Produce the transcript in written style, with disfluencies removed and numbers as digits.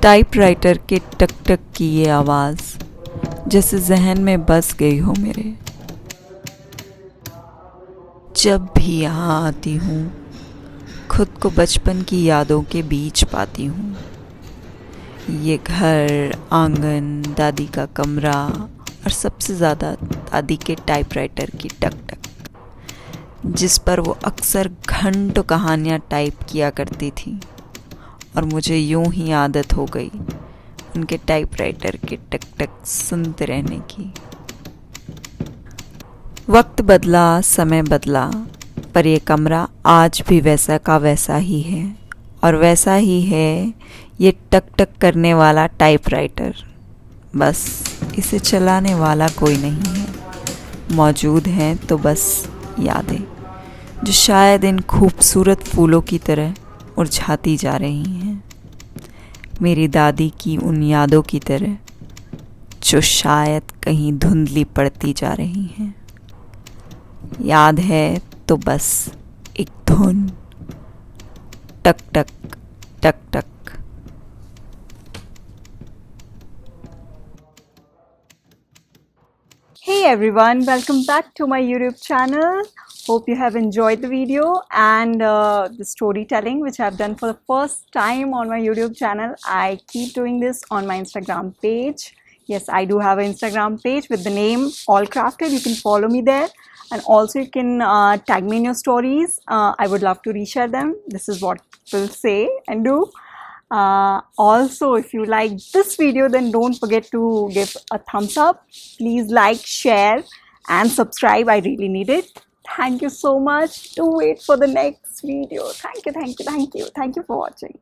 Typewriter के टक टक की ये आवाज़ जैसे जहन में बस गई हो मेरे। जब भी यहाँ आती हूँ खुद को बचपन की यादों के बीच पाती हूँ। ये घर, आंगन, दादी का कमरा और सबसे ज़्यादा दादी के टाइपराइटर की टक टक, जिस पर वो अक्सर घंटों कहानियाँ टाइप किया करती थी और मुझे यूं ही आदत हो गई उनके टाइपराइटर के टक टक सुनते रहने की। वक्त बदला, समय बदला, पर ये कमरा आज भी वैसा का वैसा ही है और वैसा ही है ये टक टक करने वाला टाइपराइटर। बस इसे चलाने वाला कोई नहीं है, मौजूद हैं तो बस यादें, जो शायद इन खूबसूरत फूलों की तरह मुरझाती जा रही हैं, मेरी दादी की उन यादों की तरह जो शायद कहीं धुंधली पड़ती जा रही हैं। याद है तो बस एक धुन, टक टक टक टक। Hey everyone, welcome back to my YouTube channel. Hope you have enjoyed the video and the storytelling which I've done for the first time on my YouTube channel. I keep doing this on my Instagram page. Yes, I do have an Instagram page with the name All Crafted. You can follow me there, and also you can tag me in your stories. I would love to reshare them. This is what people say and do. Also, if you like this video, then don't forget to give a thumbs up. Please like, share and subscribe. I really need it. Thank you so much. Do wait for the next video. Thank you for watching.